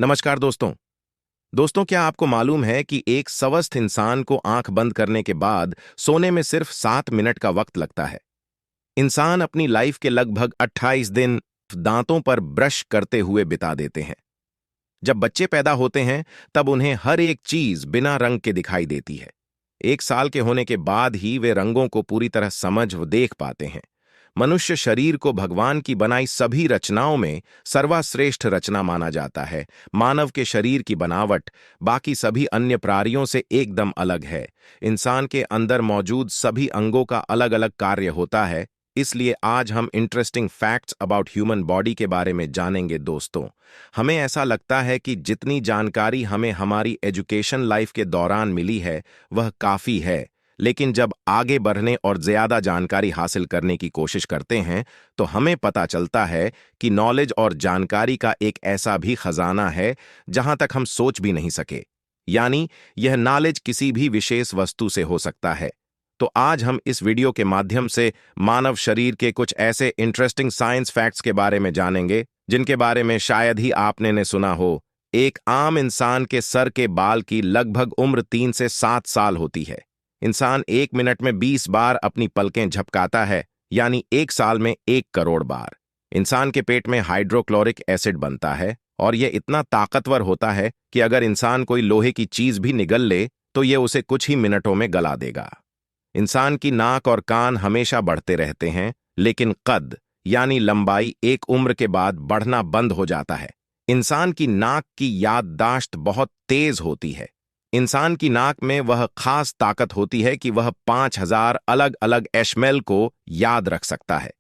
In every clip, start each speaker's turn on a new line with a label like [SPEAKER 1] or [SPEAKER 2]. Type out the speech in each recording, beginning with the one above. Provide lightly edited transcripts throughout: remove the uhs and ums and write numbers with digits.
[SPEAKER 1] नमस्कार दोस्तों। क्या आपको मालूम है कि एक स्वस्थ इंसान को आंख बंद करने के बाद सोने में सिर्फ 7 मिनट का वक्त लगता है। इंसान अपनी लाइफ के लगभग 28 दिन दांतों पर ब्रश करते हुए बिता देते हैं। जब बच्चे पैदा होते हैं तब उन्हें हर एक चीज बिना रंग के दिखाई देती है। 1 साल के होने के बाद ही वे रंगों को पूरी तरह समझ व देख पाते हैं। मनुष्य शरीर को भगवान की बनाई सभी रचनाओं में सर्वश्रेष्ठ रचना माना जाता है। मानव के शरीर की बनावट बाकी सभी अन्य प्राणियों से एकदम अलग है। इंसान के अंदर मौजूद सभी अंगों का अलग अलग कार्य होता है। इसलिए आज हम interesting facts about human body के बारे में जानेंगे दोस्तों। हमें ऐसा लगता है कि जितनी जानकारी हमें हमारी एजुकेशन लाइफ के दौरान मिली है वह काफ़ी है, लेकिन जब आगे बढ़ने और ज्यादा जानकारी हासिल करने की कोशिश करते हैं तो हमें पता चलता है कि नॉलेज और जानकारी का एक ऐसा भी खजाना है जहां तक हम सोच भी नहीं सके। यानी यह नॉलेज किसी भी विशेष वस्तु से हो सकता है। तो आज हम इस वीडियो के माध्यम से मानव शरीर के कुछ ऐसे इंटरेस्टिंग साइंस फैक्ट्स के बारे में जानेंगे जिनके बारे में शायद ही आपने ने सुना हो। एक आम इंसान के सर के बाल की लगभग उम्र 3 से 7 साल होती है। इंसान 1 मिनट में 20 बार अपनी पलकें झपकाता है, यानी 1 साल में 1 करोड़ बार। इंसान के पेट में हाइड्रोक्लोरिक एसिड बनता है और यह इतना ताकतवर होता है कि अगर इंसान कोई लोहे की चीज भी निगल ले तो यह उसे कुछ ही मिनटों में गला देगा। इंसान की नाक और कान हमेशा बढ़ते रहते हैं, लेकिन कद यानी लंबाई एक उम्र के बाद बढ़ना बंद हो जाता है। इंसान की नाक की याददाश्त बहुत तेज होती है। इंसान की नाक में वह खास ताकत होती है कि वह 5000 अलग अलग एशमेल को याद रख सकता है।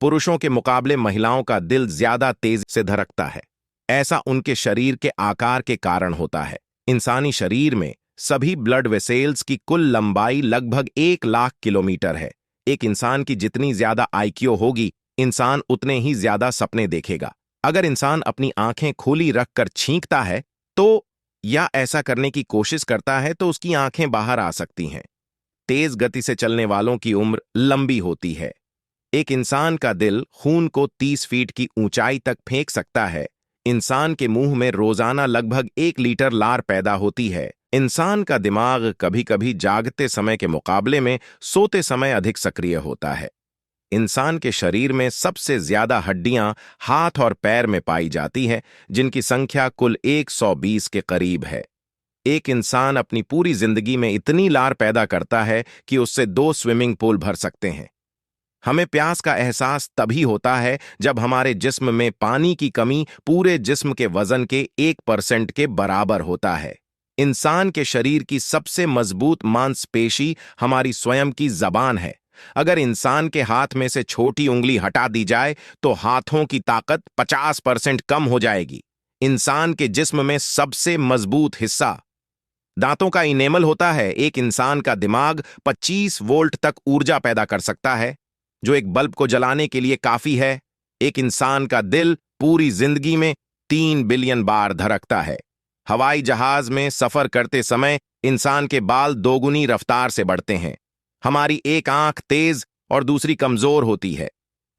[SPEAKER 1] पुरुषों के मुकाबले महिलाओं का दिल ज्यादा तेज से धड़कता है। ऐसा उनके शरीर के आकार के कारण होता है। इंसानी शरीर में सभी ब्लड वेसेल्स की कुल लंबाई लगभग 1 लाख किलोमीटर है। एक इंसान की जितनी ज्यादा आईक्यू होगी, इंसान उतने ही ज्यादा सपने देखेगा। अगर इंसान अपनी आंखें खुली रखकर छींकता है तो या ऐसा करने की कोशिश करता है तो उसकी आंखें बाहर आ सकती हैं। तेज गति से चलने वालों की उम्र लंबी होती है। एक इंसान का दिल खून को 30 फीट की ऊंचाई तक फेंक सकता है। इंसान के मुंह में रोजाना लगभग 1 लीटर लार पैदा होती है। इंसान का दिमाग कभी कभी जागते समय के मुकाबले में सोते समय अधिक सक्रिय होता है। इंसान के शरीर में सबसे ज्यादा हड्डियां हाथ और पैर में पाई जाती हैं, जिनकी संख्या कुल 120 के करीब है। एक इंसान अपनी पूरी जिंदगी में इतनी लार पैदा करता है कि उससे 2 स्विमिंग पूल भर सकते हैं। हमें प्यास का एहसास तभी होता है जब हमारे जिस्म में पानी की कमी पूरे जिस्म के वजन के 1% के बराबर होता है। इंसान के शरीर की सबसे मजबूत मांसपेशी हमारी स्वयं की जबान है। अगर इंसान के हाथ में से छोटी उंगली हटा दी जाए तो हाथों की ताकत 50% कम हो जाएगी। इंसान के जिस्म में सबसे मजबूत हिस्सा दांतों का इनेमल होता है। एक इंसान का दिमाग 25 वोल्ट तक ऊर्जा पैदा कर सकता है, जो एक बल्ब को जलाने के लिए काफी है। एक इंसान का दिल पूरी जिंदगी में 3 बिलियन बार धड़कता है। हवाई जहाज में सफर करते समय इंसान के बाल दोगुनी रफ्तार से बढ़ते हैं। हमारी एक आंख तेज और दूसरी कमजोर होती है।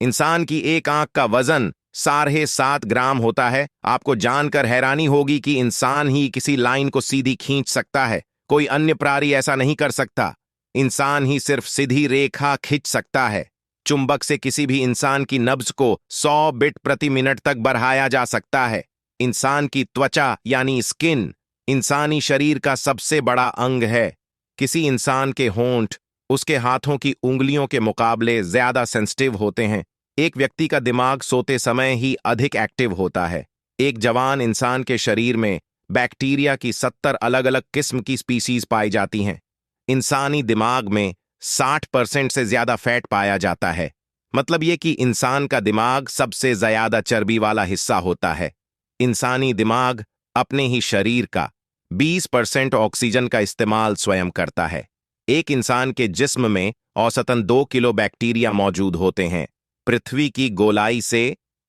[SPEAKER 1] इंसान की एक आंख का वजन 7.5 ग्राम होता है। आपको जानकर हैरानी होगी कि इंसान ही किसी लाइन को सीधी खींच सकता है। कोई अन्य प्राणी ऐसा नहीं कर सकता। इंसान ही सिर्फ सीधी रेखा खींच सकता है। चुंबक से किसी भी इंसान की नब्ज को 100 बिट प्रति मिनट तक बढ़ाया जा सकता है। इंसान की त्वचा यानी स्किन इंसानी शरीर का सबसे बड़ा अंग है। किसी इंसान के होंठ उसके हाथों की उंगलियों के मुकाबले ज्यादा सेंसिटिव होते हैं। एक व्यक्ति का दिमाग सोते समय ही अधिक एक्टिव होता है। एक जवान इंसान के शरीर में बैक्टीरिया की 70 अलग अलग किस्म की स्पीसीज पाई जाती हैं। इंसानी दिमाग में 60% से ज्यादा फैट पाया जाता है। मतलब ये कि इंसान का दिमाग सबसे ज्यादा चर्बी वाला हिस्सा होता है। इंसानी दिमाग अपने ही शरीर का 20% ऑक्सीजन का इस्तेमाल स्वयं करता है। एक इंसान के जिस्म में औसतन 2 किलो बैक्टीरिया मौजूद होते हैं। पृथ्वी की गोलाई से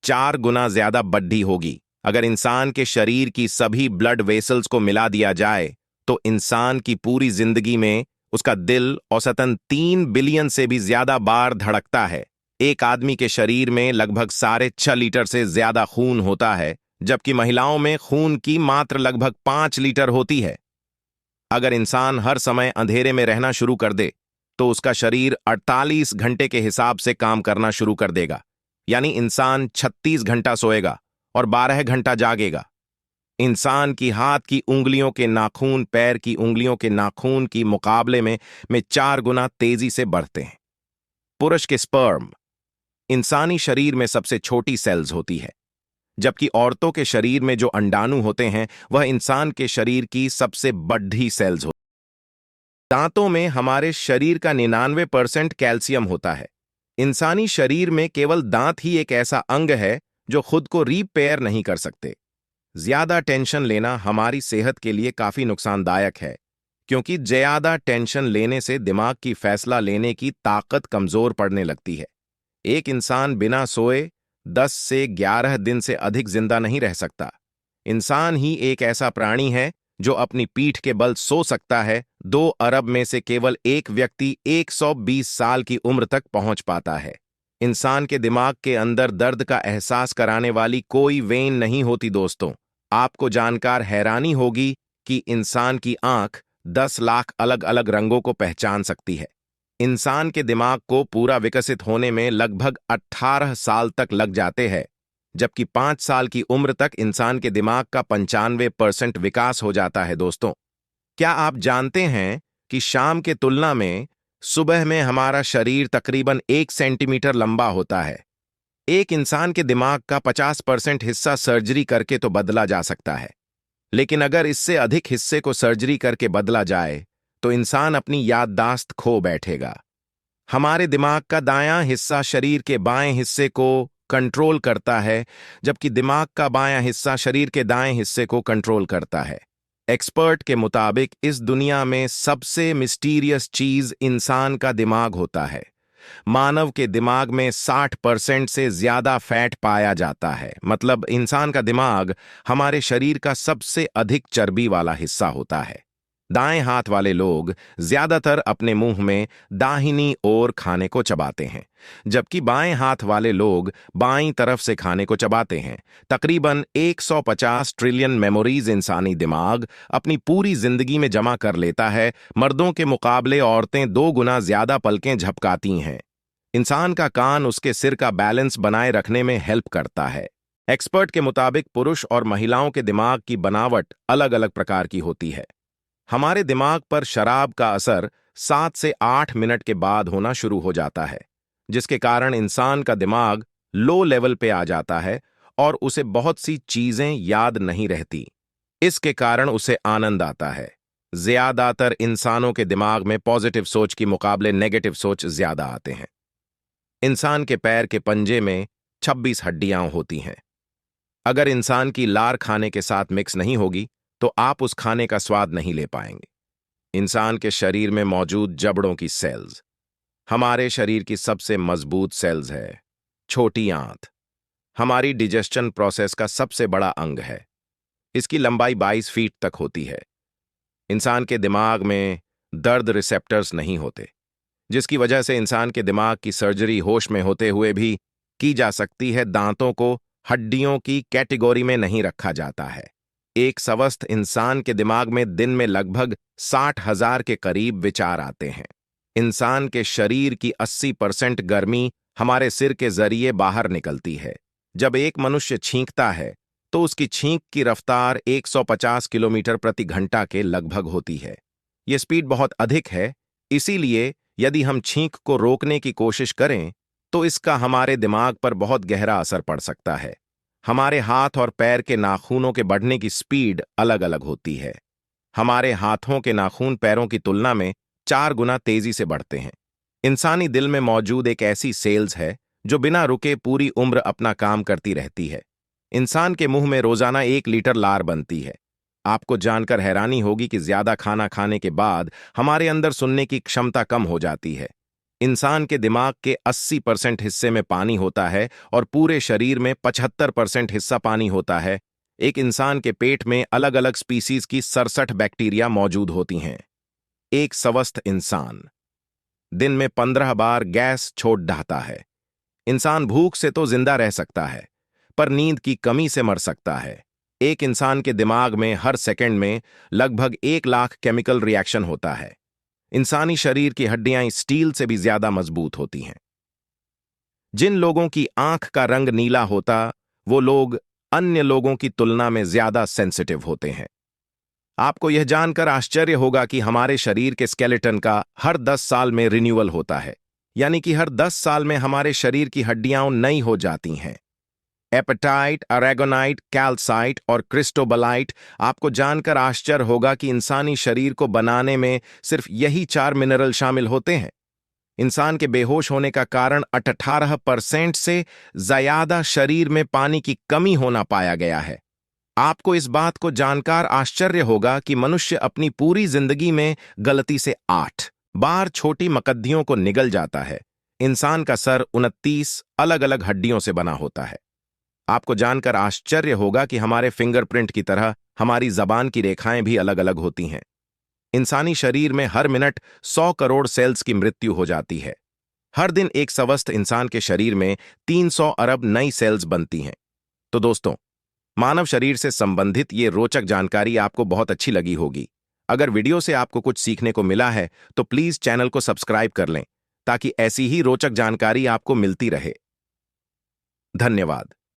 [SPEAKER 1] 4 गुना ज्यादा बड़ी होगी। अगर इंसान के शरीर की सभी ब्लड वेसल्स को मिला दिया जाए तो इंसान की पूरी जिंदगी में उसका दिल औसतन 3 बिलियन से भी ज्यादा बार धड़कता है। एक आदमी के शरीर में लगभग 6.5 लीटर से ज्यादा खून होता है, जबकि महिलाओं में खून की मात्रा लगभग 5 लीटर होती है। अगर इंसान हर समय अंधेरे में रहना शुरू कर दे तो उसका शरीर 48 घंटे के हिसाब से काम करना शुरू कर देगा। यानी इंसान 36 घंटा सोएगा और 12 घंटा जागेगा। इंसान की हाथ की उंगलियों के नाखून पैर की उंगलियों के नाखून की मुकाबले में 4 गुना तेजी से बढ़ते हैं। पुरुष के स्पर्म इंसानी शरीर में सबसे छोटी सेल्स होती है, जबकि औरतों के शरीर में जो अंडाणु होते हैं वह इंसान के शरीर की सबसे बड़ी सेल्स होती हैं। दांतों में हमारे शरीर का 99% कैल्शियम होता है। इंसानी शरीर में केवल दांत ही एक ऐसा अंग है जो खुद को रिपेयर नहीं कर सकते। ज्यादा टेंशन लेना हमारी सेहत के लिए काफी नुकसानदायक है, क्योंकि ज्यादा टेंशन लेने से दिमाग की फैसला लेने की ताकत कमजोर पड़ने लगती है। एक इंसान बिना सोए 10 से 11 दिन से अधिक जिंदा नहीं रह सकता। इंसान ही एक ऐसा प्राणी है जो अपनी पीठ के बल सो सकता है। 2 अरब में से केवल एक व्यक्ति 120 साल की उम्र तक पहुंच पाता है। इंसान के दिमाग के अंदर दर्द का एहसास कराने वाली कोई वेन नहीं होती। दोस्तों, आपको जानकर हैरानी होगी कि इंसान की आंख 10 लाख अलग अलग रंगों को पहचान सकती है। इंसान के दिमाग को पूरा विकसित होने में लगभग 18 साल तक लग जाते हैं, जबकि 5 साल की उम्र तक इंसान के दिमाग का 95% विकास हो जाता है। दोस्तों, क्या आप जानते हैं कि शाम के तुलना में सुबह में हमारा शरीर तकरीबन 1 सेंटीमीटर लंबा होता है। एक इंसान के दिमाग का 50% हिस्सा सर्जरी करके तो बदला जा सकता है, लेकिन अगर इससे अधिक हिस्से को सर्जरी करके बदला जाए तो इंसान अपनी याददाश्त खो बैठेगा। हमारे दिमाग का दायां हिस्सा शरीर के बाएं हिस्से को कंट्रोल करता है, जबकि दिमाग का बायां हिस्सा शरीर के दाएं हिस्से को कंट्रोल करता है। एक्सपर्ट के मुताबिक इस दुनिया में सबसे मिस्टीरियस चीज इंसान का दिमाग होता है। मानव के दिमाग में 60% से ज्यादा फैट पाया जाता है। मतलब इंसान का दिमाग हमारे शरीर का सबसे अधिक चर्बी वाला हिस्सा होता है। दाएं हाथ वाले लोग ज्यादातर अपने मुंह में दाहिनी ओर खाने को चबाते हैं, जबकि बाएं हाथ वाले लोग बाईं तरफ से खाने को चबाते हैं। तकरीबन 150 ट्रिलियन मेमोरीज इंसानी दिमाग अपनी पूरी जिंदगी में जमा कर लेता है। मर्दों के मुकाबले औरतें 2 गुना ज्यादा पलकें झपकाती हैं। इंसान का कान उसके सिर का बैलेंस बनाए रखने में हेल्प करता है। एक्सपर्ट के मुताबिक पुरुष और महिलाओं के दिमाग की बनावट अलग अलग प्रकार की होती है। हमारे दिमाग पर शराब का असर 7 से 8 मिनट के बाद होना शुरू हो जाता है, जिसके कारण इंसान का दिमाग लो लेवल पे आ जाता है और उसे बहुत सी चीजें याद नहीं रहती। इसके कारण उसे आनंद आता है। ज्यादातर इंसानों के दिमाग में पॉजिटिव सोच की मुकाबले नेगेटिव सोच ज्यादा आते हैं। इंसान के पैर के पंजे में 26 हड्डियां होती हैं। अगर इंसान की लार खाने के साथ मिक्स नहीं होगी तो आप उस खाने का स्वाद नहीं ले पाएंगे। इंसान के शरीर में मौजूद जबड़ों की सेल्स हमारे शरीर की सबसे मजबूत सेल्स है। छोटी आंत हमारी डिजेस्शन प्रोसेस का सबसे बड़ा अंग है। इसकी लंबाई 22 फीट तक होती है। इंसान के दिमाग में दर्द रिसेप्टर्स नहीं होते, जिसकी वजह से इंसान के दिमाग की सर्जरी होश में होते हुए भी की जा सकती है। दांतों को हड्डियों की कैटेगरी में नहीं रखा जाता है। एक स्वस्थ इंसान के दिमाग में दिन में लगभग 60,000 के करीब विचार आते हैं। इंसान के शरीर की 80% गर्मी हमारे सिर के जरिए बाहर निकलती है। जब एक मनुष्य छींकता है तो उसकी छींक की रफ्तार 150 किलोमीटर प्रति घंटा के लगभग होती है। यह स्पीड बहुत अधिक है, इसीलिए यदि हम छींक को रोकने की कोशिश करें तो इसका हमारे दिमाग पर बहुत गहरा असर पड़ सकता है। हमारे हाथ और पैर के नाखूनों के बढ़ने की स्पीड अलग अलग होती है। हमारे हाथों के नाखून पैरों की तुलना में 4 गुना तेजी से बढ़ते हैं। इंसानी दिल में मौजूद एक ऐसी सेल्स है जो बिना रुके पूरी उम्र अपना काम करती रहती है। इंसान के मुंह में रोजाना 1 लीटर लार बनती है। आपको जानकर हैरानी होगी कि ज्यादा खाना खाने के बाद हमारे अंदर सुनने की क्षमता कम हो जाती है। इंसान के दिमाग के 80% हिस्से में पानी होता है और पूरे शरीर में 75% हिस्सा पानी होता है। एक इंसान के पेट में अलग अलग स्पीसीज की 67 बैक्टीरिया मौजूद होती हैं। एक स्वस्थ इंसान दिन में 15 बार गैस छोड़ ढाता है। इंसान भूख से तो जिंदा रह सकता है, पर नींद की कमी से मर सकता है। एक इंसान के दिमाग में हर सेकंड में लगभग 1 लाख केमिकल रिएक्शन होता है। इंसानी शरीर की हड्डियां स्टील से भी ज्यादा मजबूत होती हैं। जिन लोगों की आंख का रंग नीला होता, वो लोग अन्य लोगों की तुलना में ज्यादा सेंसिटिव होते हैं। आपको यह जानकर आश्चर्य होगा कि हमारे शरीर के स्केलेटन का हर 10 साल में रिन्यूअल होता है, यानी कि हर 10 साल में हमारे शरीर की हड्डियां नई हो जाती हैं। एपेटाइट, अरेगोनाइट, कैल्साइट और क्रिस्टोबलाइट। आपको जानकर आश्चर्य होगा कि इंसानी शरीर को बनाने में सिर्फ यही 4 मिनरल शामिल होते हैं। इंसान के बेहोश होने का कारण 18% से ज्यादा शरीर में पानी की कमी होना पाया गया है। आपको इस बात को जानकर आश्चर्य होगा कि मनुष्य अपनी पूरी जिंदगी में गलती से 8 बार छोटी मकद्दियों को निगल जाता है। इंसान का सर 29 अलग अलग हड्डियों से बना होता है। आपको जानकर आश्चर्य होगा कि हमारे फिंगरप्रिंट की तरह हमारी जबान की रेखाएं भी अलग अलग होती हैं। इंसानी शरीर में हर मिनट 100 करोड़ सेल्स की मृत्यु हो जाती है। हर दिन एक स्वस्थ इंसान के शरीर में 300 अरब नई सेल्स बनती हैं। तो दोस्तों, मानव शरीर से संबंधित ये रोचक जानकारी आपको बहुत अच्छी लगी होगी। अगर वीडियो से आपको कुछ सीखने को मिला है तो प्लीज चैनल को सब्सक्राइब कर लें ताकि ऐसी ही रोचक जानकारी आपको मिलती रहे। धन्यवाद।